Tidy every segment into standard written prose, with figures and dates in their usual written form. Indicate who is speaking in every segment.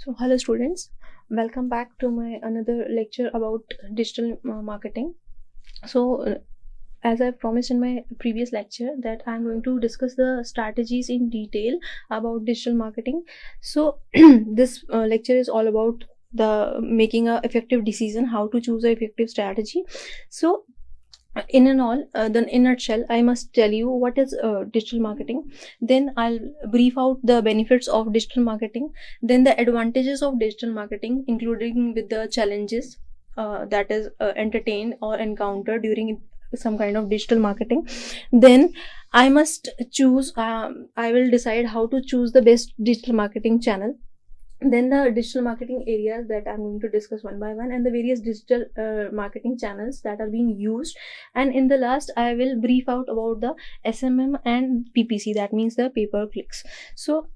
Speaker 1: So hello students, welcome back to my another lecture about digital marketing. So as I promised in my previous lecture that I'm going to discuss the strategies in detail about digital marketing. So this lecture is all about the making a effective decision, how to choose a effective strategy. So in a nutshell, I must tell you what is digital marketing. Then I'll brief out the benefits of digital marketing, then the advantages of digital marketing, including with the challenges that is entertained or encountered during some kind of digital marketing. Then I must choose, I will decide how to choose the best digital marketing channel. Then the digital marketing areas that I'm going to discuss one by one, and the various digital marketing channels that are being used. And in the last, I will brief out about the SMM and PPC, that means the pay per clicks. So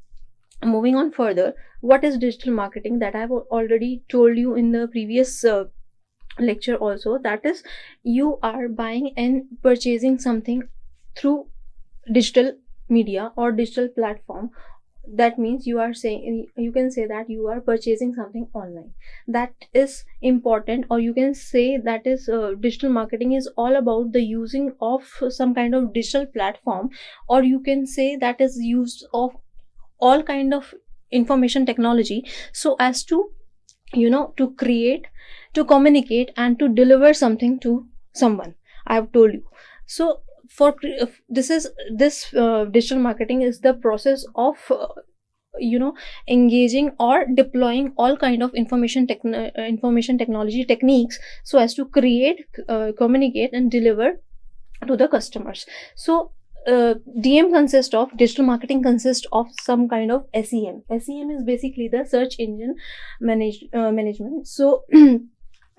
Speaker 1: moving on further, what is digital marketing? That I've already told you in the previous lecture also. That is, you are buying and purchasing something through digital media or digital platform. That means you are saying, you can say that you are purchasing something online. That is important, or you can say that is digital marketing is all about the using of some kind of digital platform, or you can say that is use of all kind of information technology so as to to create, to communicate, and to deliver something to someone. I have told you. So for this digital marketing is the process of engaging or deploying all kind of information technology techniques so as to create, communicate, and deliver to the customers. So DM consists of, digital marketing consists of some kind of SEM. SEM is basically the search engine management. So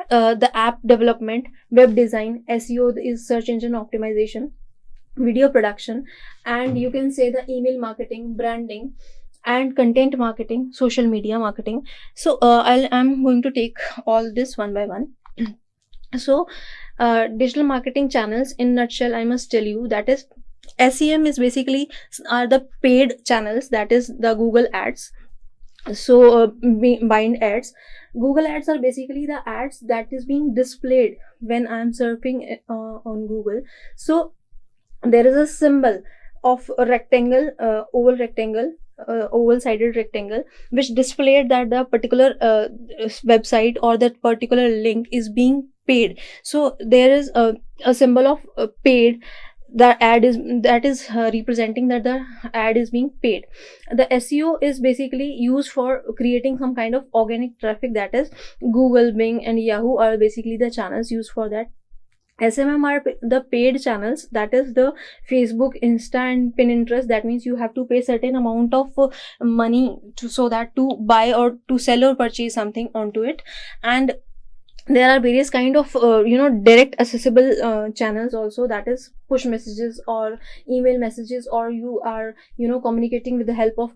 Speaker 1: the app development, web design. SEO is search engine optimization, video production, and you can say the email marketing, branding, and content marketing, social media marketing. So I'm going to take all this one by one. So digital marketing channels in nutshell, I must tell you that is, SEM is basically are the paid channels, that is the Google ads. So bind ads. Google ads are basically the ads that is being displayed when I'm surfing on Google. So there is a symbol of a rectangle, oval sided rectangle, which displayed that the particular website or that particular link is being paid. So there is a symbol of paid. The ad is, that is representing that the ad is being paid. The SEO is basically used for creating some kind of organic traffic, that is Google, Bing, and Yahoo are basically the channels used for that. SMM are the paid channels, that is the Facebook, Insta, and Pinterest. That means you have to pay certain amount of money to, so that to buy or to sell or purchase something onto it. And there are various kind of direct accessible channels also, that is push messages or email messages, or you are communicating with the help of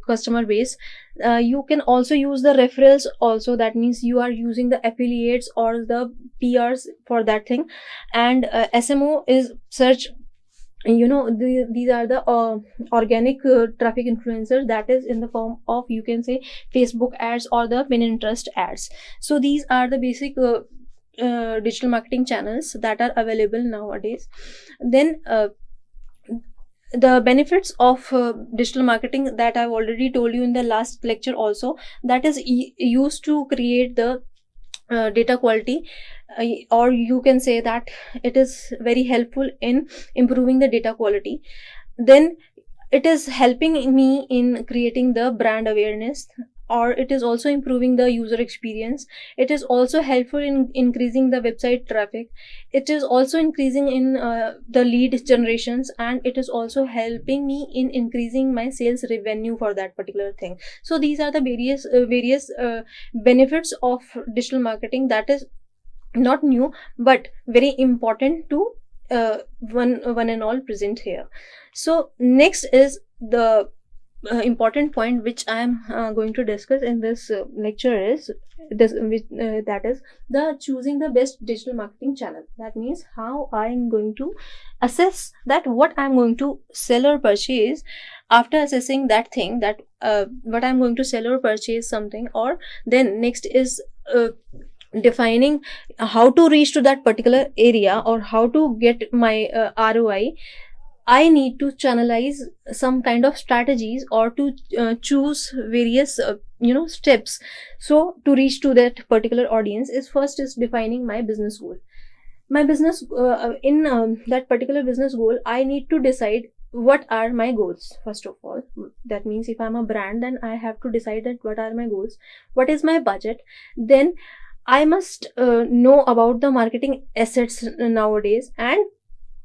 Speaker 1: customer base. You can also use the referrals also, that means you are using the affiliates or the PRs for that thing. And SMO is search, these are the organic traffic influencers, that is in the form of, you can say, Facebook ads or the Pinterest ads. So these are the basic digital marketing channels that are available nowadays. Then the benefits of digital marketing that I've already told you in the last lecture also, that is used to create the data quality, or you can say that it is very helpful in improving the data quality. Then it is helping me in creating the brand awareness, or it is also improving the user experience. It is also helpful in increasing the website traffic. It is also increasing in the lead generations, and it is also helping me in increasing my sales revenue for that particular thing. So these are the various benefits of digital marketing, that is not new but very important to one and all present here. So next is the important point which I am going to discuss in this lecture is this, that is the choosing the best digital marketing channel. That means how I am going to assess that what I am going to sell or purchase. After assessing that thing, that what I am going to sell or purchase something, or then next is defining how to reach to that particular area or how to get my ROI. I need to channelize some kind of strategies or to choose various steps. So to reach to that particular audience is first is defining my business goal. My business in that particular business goal, I need to decide what are my goals. First of all, that means if I'm a brand, then I have to decide that what are my goals, what is my budget. Then I must know about the marketing assets nowadays and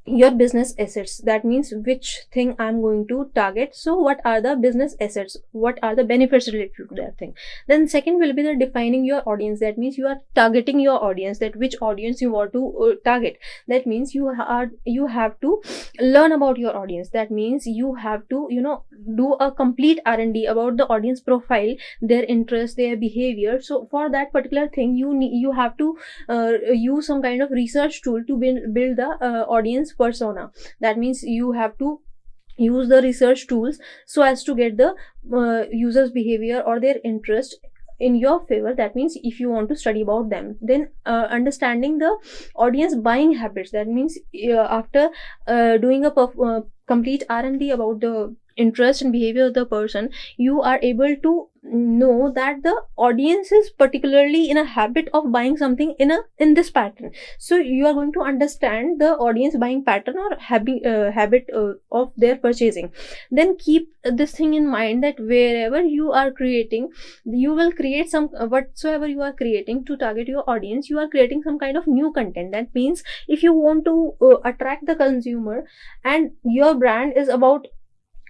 Speaker 1: your business assets. That means which thing I'm going to target. So what are the business assets, what are the benefits related to that thing. Then second will be the defining your audience. That means you are targeting your audience, that which audience you want to target. That means you have to learn about your audience. That means you have to do a complete R&D about the audience profile, their interest, their behavior. So for that particular thing, you have to use some kind of research tool to build the audience persona. That means you have to use the research tools so as to get the users behavior or their interest in your favor. That means if you want to study about them, then understanding the audience buying habits. That means after doing a complete R&D about the interest and behavior of the person, you are able to know that the audience is particularly in a habit of buying something in this pattern. So you are going to understand the audience buying pattern or habit of their purchasing. Then keep this thing in mind that wherever you are creating, you will create some whatsoever you are creating to target your audience, you are creating some kind of new content. That means if you want to attract the consumer and your brand is about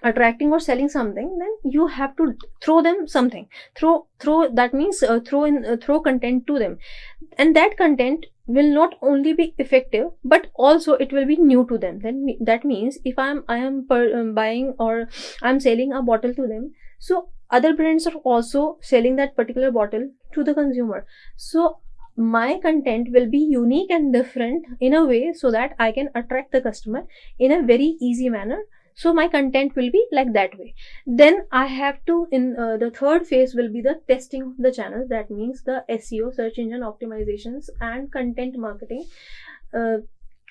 Speaker 1: attracting or selling something, then you have to throw them something. Throw that means throw content to them, and that content will not only be effective but also it will be new to them. Then that means if I am buying or I'm selling a bottle to them, so other brands are also selling that particular bottle to the consumer. So my content will be unique and different in a way so that I can attract the customer in a very easy manner. So my content will be like that way. Then I have to the third phase will be the testing of the channels. That means the SEO, search engine optimizations, and content marketing.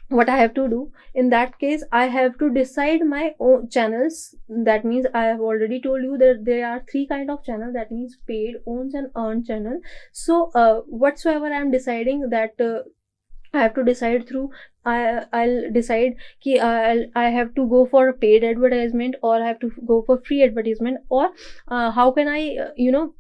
Speaker 1: What I have to do in that case, I have to decide my own channels. That means I have already told you that there are three kind of channels. That means paid, owns, and earned channel. So whatsoever I am deciding that I have to decide through, I'll decide ki I have to go for paid advertisement or I have to go for free advertisement, or how can I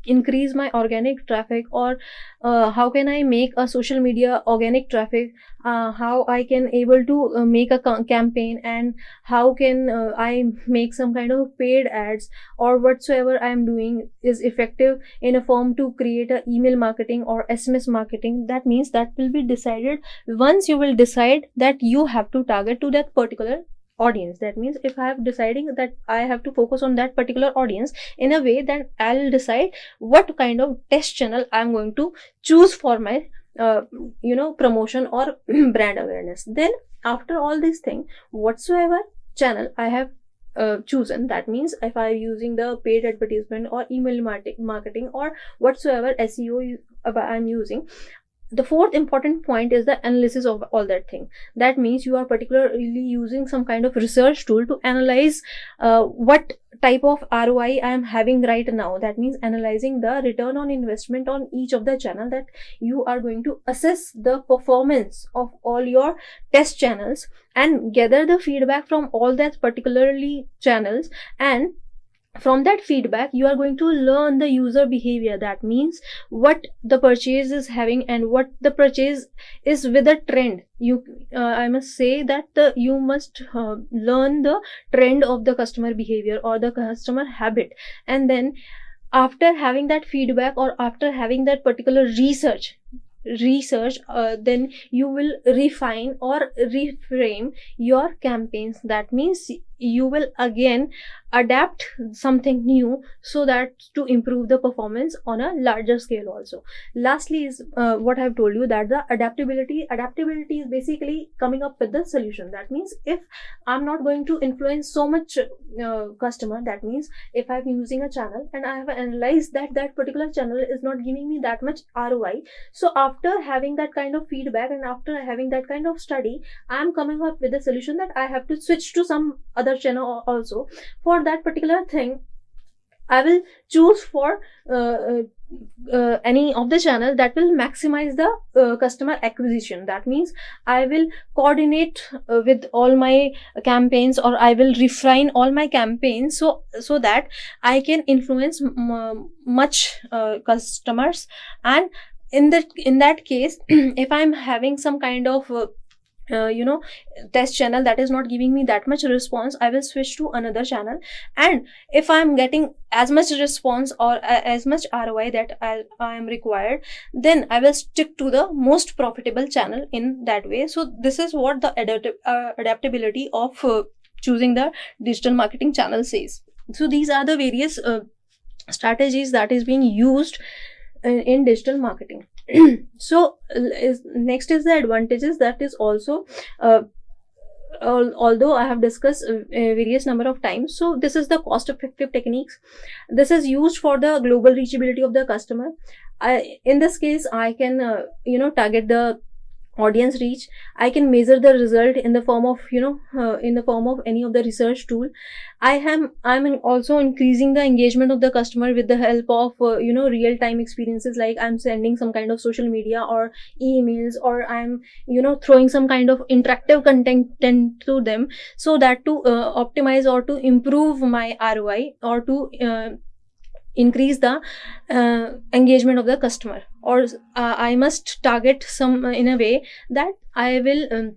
Speaker 1: increase my organic traffic, or how can I make a social media organic traffic, how I can able to make a campaign, and how can I make some kind of paid ads, or whatsoever I am doing is effective in a form to create a email marketing or SMS marketing. That means that will be decided once you will decide that you have to target to that particular audience. That means if I have deciding that I have to focus on that particular audience in a way, then I'll decide what kind of test channel I'm going to choose for my promotion or brand awareness. Then after all these things, whatsoever channel I have chosen, that means if I'm using the paid advertisement or email marketing or whatsoever SEO I'm using, the fourth important point is the analysis of all that thing. That means you are particularly using some kind of research tool to analyze what type of ROI I am having right now. That means analyzing the return on investment on each of the channel, that you are going to assess the performance of all your test channels and gather the feedback from all that particularly channels, and from that feedback you are going to learn the user behavior. That means what the purchase is having and what the purchase is with a trend. I must say that you must learn the trend of the customer behavior or the customer habit, and then after having that feedback or after having that particular research, then you will refine or reframe your campaigns. That means you will again adapt something new, so that to improve the performance on a larger scale also. Lastly is what I've told you, that the adaptability is basically coming up with the solution. That means if I'm not going to influence so much customer, that means if I'm using a channel and I have analyzed that that particular channel is not giving me that much ROI, so after having that kind of feedback and after having that kind of study, I'm coming up with a solution that I have to switch to some other channel also. For that particular thing, I will choose for any of the channel that will maximize the customer acquisition. That means I will coordinate with all my campaigns, or I will refine all my campaigns, so that I can influence much customers. And in that case, if I'm having some kind of test channel that is not giving me that much response, I will switch to another channel. And if I'm getting as much response or as much ROI that I am required, then I will stick to the most profitable channel in that way. So this is what the adaptability of choosing the digital marketing channel says. So these are the various strategies that is being used in digital marketing. So next is the advantages. That is also although I have discussed various number of times. So this is the cost effective techniques. This is used for the global reachability of the customer. In this case, I can target the audience reach. I can measure the result in the form of in the form of any of the research tool. I'm also increasing the engagement of the customer with the help of real time experiences, like I'm sending some kind of social media or emails, or I'm throwing some kind of interactive content to them, so that to optimize or to improve my ROI, or to increase the engagement of the customer. Or I must target some in a way that I will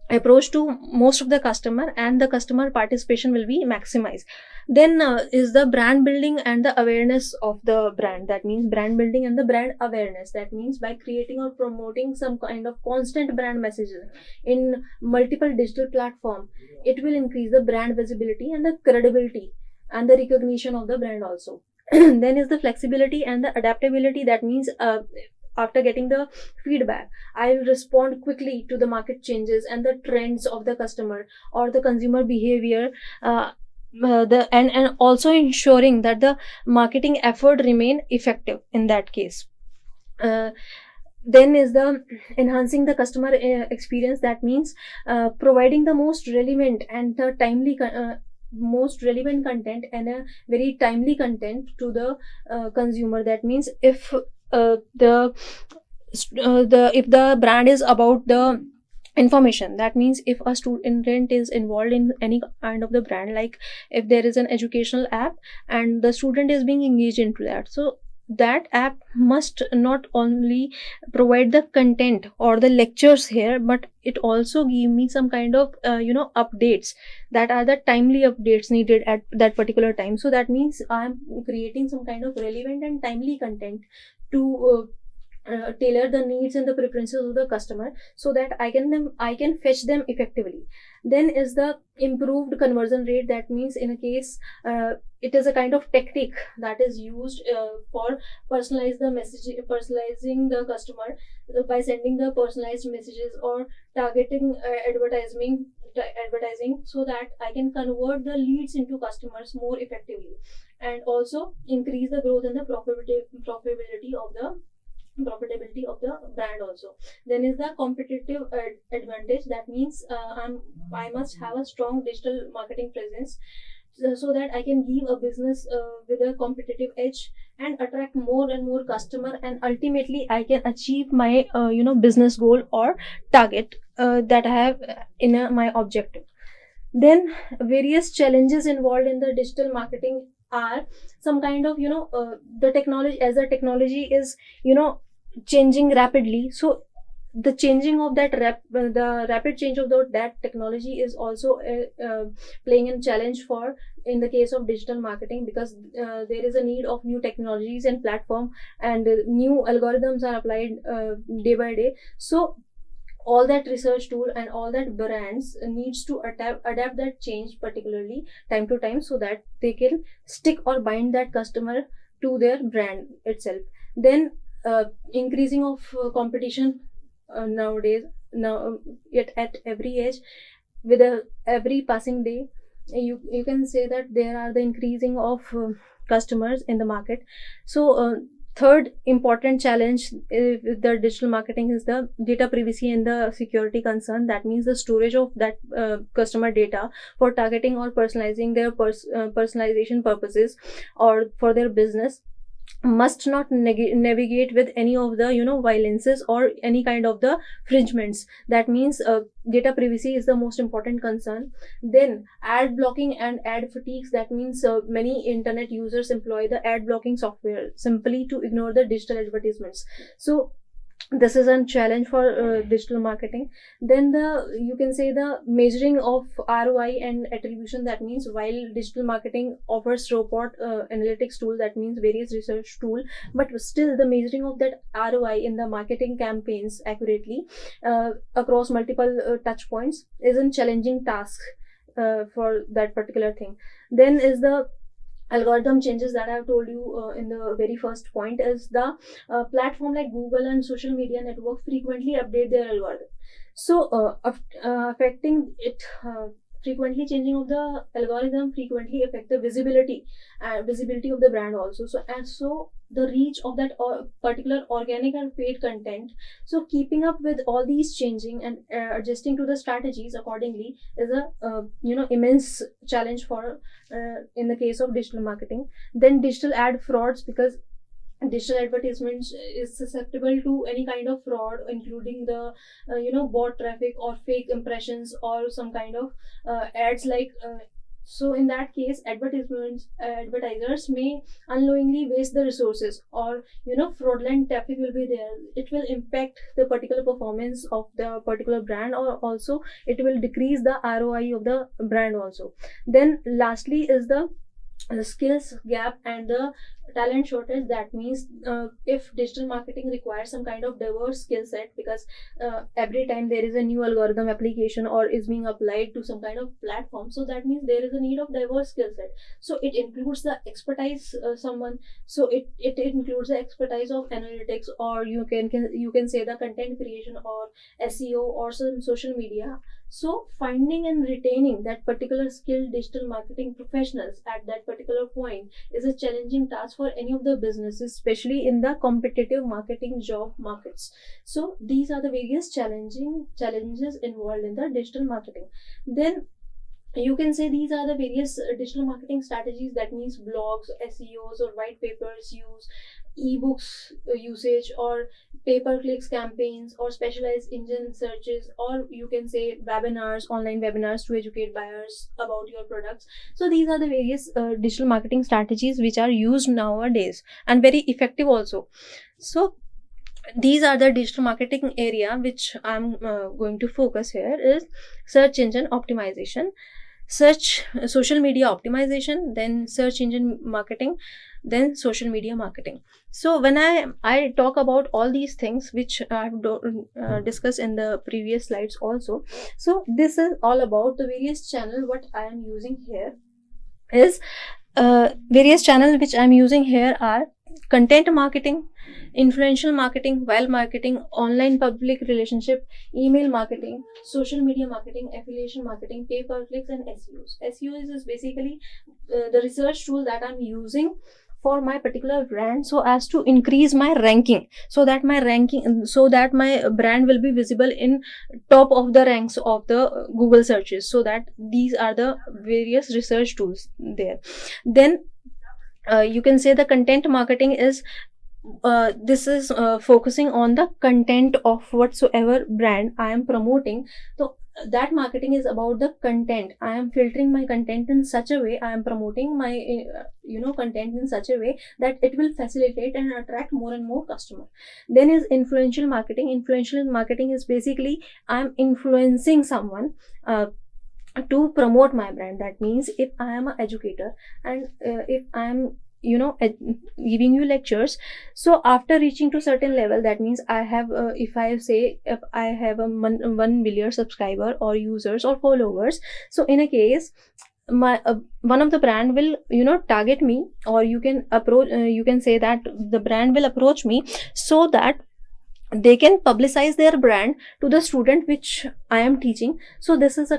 Speaker 1: approach to most of the customer, and the customer participation will be maximized. Then is the brand building and the awareness of the brand. That means brand building and the brand awareness. That means by creating or promoting some kind of constant brand messages in multiple digital platform, it will increase the brand visibility and the credibility and the recognition of the brand also. Then is the flexibility and the adaptability. That means after getting the feedback, I will respond quickly to the market changes and the trends of the customer or the consumer behavior, and also ensuring that the marketing effort remain effective in that case. Then is the enhancing the customer experience. That means providing the most relevant and the timely most relevant content and a very timely content to the consumer. That means if the brand is about the information, that means if a student is involved in any kind of the brand, like if there is an educational app and the student is being engaged into that, so that app must not only provide the content or the lectures here, but it also give me some kind of updates that are the timely updates needed at that particular time. So that means I'm creating some kind of relevant and timely content to tailor the needs and the preferences of the customer, so that I can fetch them effectively. Then is the improved conversion rate. That means in a case it is a kind of tactic that is used for personalizing the customer by sending the personalized messages or targeting advertising, so that I can convert the leads into customers more effectively, and also increase the growth and the profitability of the brand also. Then is the competitive advantage. That means I must have a strong digital marketing presence, so that I can give a business with a competitive edge and attract more and more customer, and ultimately I can achieve my business goal or target that I have in my objective. Then various challenges involved in the digital marketing are some kind of the technology, as the technology is changing rapidly. So the changing of that the rapid change of that technology is also playing a challenge for in the case of digital marketing, because there is a need of new technologies and platform, and new algorithms are applied day by day. So all that research tool and all that brands needs to adapt that change particularly time to time, so that they can stick or bind that customer to their brand itself. Then increasing of competition nowadays, now yet at every age, with every passing day, you can say that there are the increasing of customers in the market. So third important challenge with the digital marketing is the data privacy and the security concern. That means the storage of that customer data for targeting or personalizing their personalization purposes or for their business must not navigate with any of the violences or any kind of the infringements. That means data privacy is the most important concern. Then ad blocking and ad fatigues. That means many internet users employ the ad blocking software simply to ignore the digital advertisements. So this is a challenge for digital marketing. Then you can say the measuring of ROI and attribution. That means while digital marketing offers robot analytics tool, that means various research tool, but still the measuring of that ROI in the marketing campaigns accurately across multiple touch points is a challenging task for that particular thing. Then is the algorithm changes that I have told you in the very first point. Is the platform like Google and social media network frequently update their algorithm. So affecting it, frequently changing of the algorithm frequently affect the visibility of the brand also. So and so the reach of that particular organic and paid content. So keeping up with all these changing and adjusting to the strategies accordingly is a immense challenge for in the case of digital marketing. Then digital ad frauds, because digital advertisements is susceptible to any kind of fraud, including the bot traffic or fake impressions or some kind of ads like so in that case advertisers may unknowingly waste the resources, or fraudulent traffic will be there. It will impact the particular performance of the particular brand, or also it will decrease the ROI of the brand also. Then lastly is the skills gap and the talent shortage. That means if digital marketing requires some kind of diverse skill set, because every time there is a new algorithm application or is being applied to some kind of platform, so that means there is a need of diverse skill set. So it includes the expertise someone, so it includes the expertise of analytics, or you can say the content creation or SEO or some social media. So finding and retaining that particular skilled digital marketing professionals at that particular point is a challenging task for any of the businesses, especially in the competitive marketing job markets. So these are the various challenges involved in the digital marketing. Then you can say these are the various digital marketing strategies. That means blogs, SEOs or white papers use, ebooks usage, or pay-per-clicks campaigns, or specialized engine searches, or you can say webinars, online webinars to educate buyers about your products. So these are the various digital marketing strategies which are used nowadays and very effective also. So these are the digital marketing area which I'm going to focus here is search engine optimization, social media optimization, then search engine marketing, then social media marketing. So when I talk about all these things which I've discussed in the previous slides also, so this is all about the various channel what I am using here is various channels which I'm using here are content marketing, influential marketing, while marketing, online public relationship, email marketing, social media marketing, affiliation marketing, pay-per-clicks, and SEOs. SEOs is basically the research tool that I'm using for my particular brand, so as to increase my ranking, so that my brand will be visible in top of the ranks of the Google searches. So that these are the various research tools there. Then you can say the content marketing is this is focusing on the content of whatsoever brand I am promoting. So that marketing is about the content. I am filtering my content in such a way, I am promoting my content in such a way that it will facilitate and attract more and more customer. Then is influential marketing. Influential marketing is basically I am influencing someone to promote my brand. That means if I am an educator and if I am giving you lectures. So after reaching to certain level, that means I have if I have a 1 million subscriber or users or followers, so in a case, my one of the brand will target me, or you can approach, you can say that the brand will approach me, so that they can publicize their brand to the student which I am teaching. So this is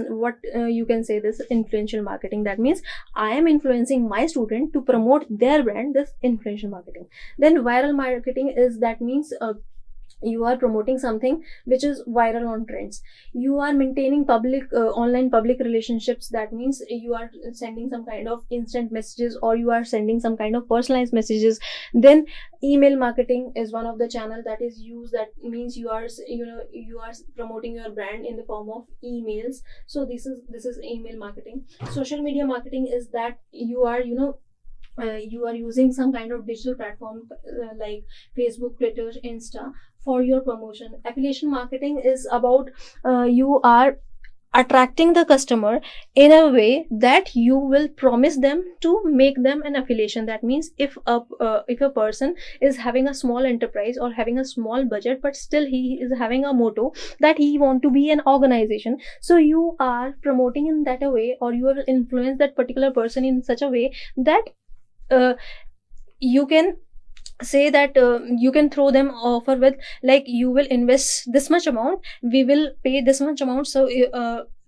Speaker 1: what you can say, this influential marketing. That means I am influencing my student to promote their brand, this influential marketing. Then viral marketing is, that means you are promoting something which is viral on trends. You are maintaining public online public relationships. That means you are sending some kind of instant messages, or you are sending some kind of personalized messages. Then email marketing is one of the channel that is used. That means you are promoting your brand in the form of emails. So this is email marketing. Social media marketing is that you are you are using some kind of digital platform like Facebook, Twitter, Insta for your promotion. Affiliation marketing is about you are attracting the customer in a way that you will promise them to make them an affiliation. That means if a person is having a small enterprise or having a small budget, but still he is having a motto that he want to be an organization, so you are promoting in that a way, or you will influence that particular person in such a way that you can say that you can throw them offer with, like, you will invest this much amount, we will pay this much amount, so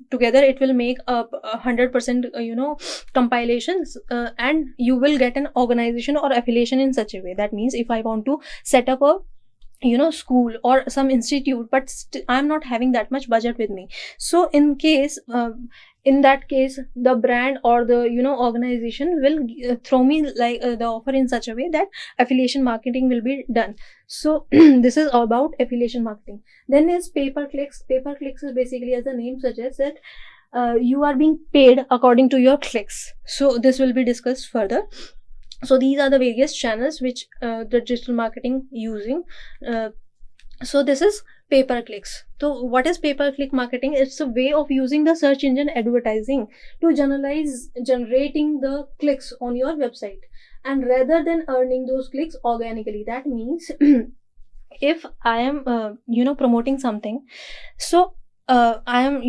Speaker 1: together it will make 100% compilations, and you will get an organization or affiliation in such a way. That means if I want to set up a school or some institute, but I'm not having that much budget with me, so in that case the brand or the organization will throw me like the offer in such a way that affiliation marketing will be done. So this is about affiliation marketing. Then is pay-per-clicks. Pay-per-clicks is basically, as the name suggests, that you are being paid according to your clicks. So this will be discussed further. So these are the various channels which the digital marketing using. So this is pay-per-clicks. So what is pay-per-click marketing? It's a way of using the search engine advertising to generating the clicks on your website, and rather than earning those clicks organically. That means if I am promoting something, so I am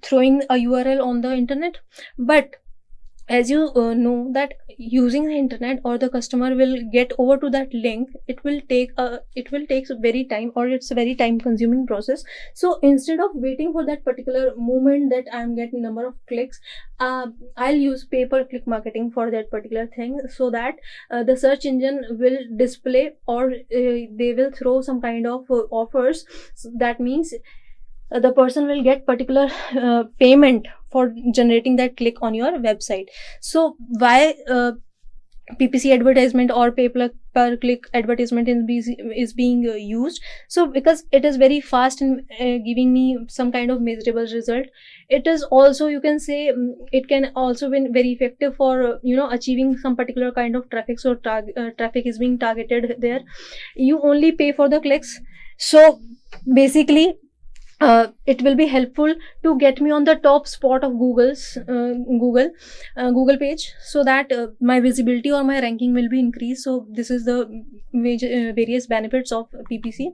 Speaker 1: throwing a URL on the internet, but as you know that using the internet, or the customer will get over to that link, it will take very time, or it's a very time consuming process. So instead of waiting for that particular moment that I'm getting number of clicks, I'll use pay-per-click marketing for that particular thing, so that the search engine will display, or they will throw some kind of offers. So that means the person will get particular payment for generating that click on your website. So why PPC advertisement or pay-per-click advertisement is being used? So because it is very fast in giving me some kind of measurable result. It is also, you can say, it can also be very effective for achieving some particular kind of traffic. So traffic is being targeted there. You only pay for the clicks. So basically it will be helpful to get me on the top spot of Google's Google page, so that my visibility or my ranking will be increased. So this is the major various benefits of PPC.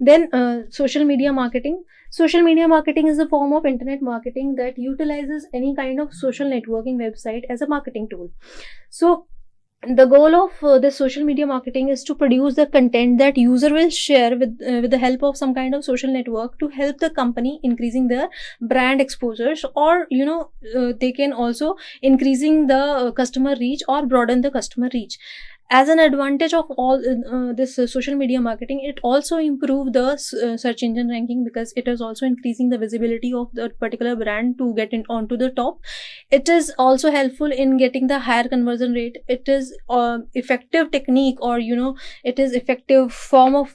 Speaker 1: Then social media marketing. Social media marketing is a form of internet marketing that utilizes any kind of social networking website as a marketing tool. So the goal of this social media marketing is to produce the content that user will share with the help of some kind of social network, to help the company increasing their brand exposures, or they can also increasing the customer reach or broaden the customer reach. As an advantage of all this social media marketing, it also improve the search engine ranking, because it is also increasing the visibility of the particular brand to get onto the top. It is also helpful in getting the higher conversion rate. It is effective technique, or it is effective form of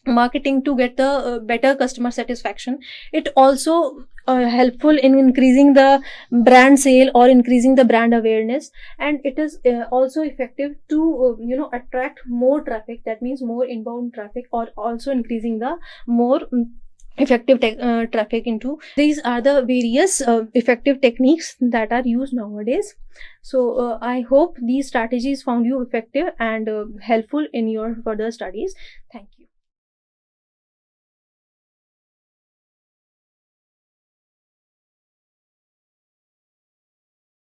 Speaker 1: marketing to get the better customer satisfaction. It also helpful in increasing the brand sale or increasing the brand awareness, and it is also effective to attract more traffic. That means more inbound traffic, or also increasing the more effective traffic into. These are the various effective techniques that are used nowadays. So I hope these strategies found you effective and helpful in your further studies. Thank you.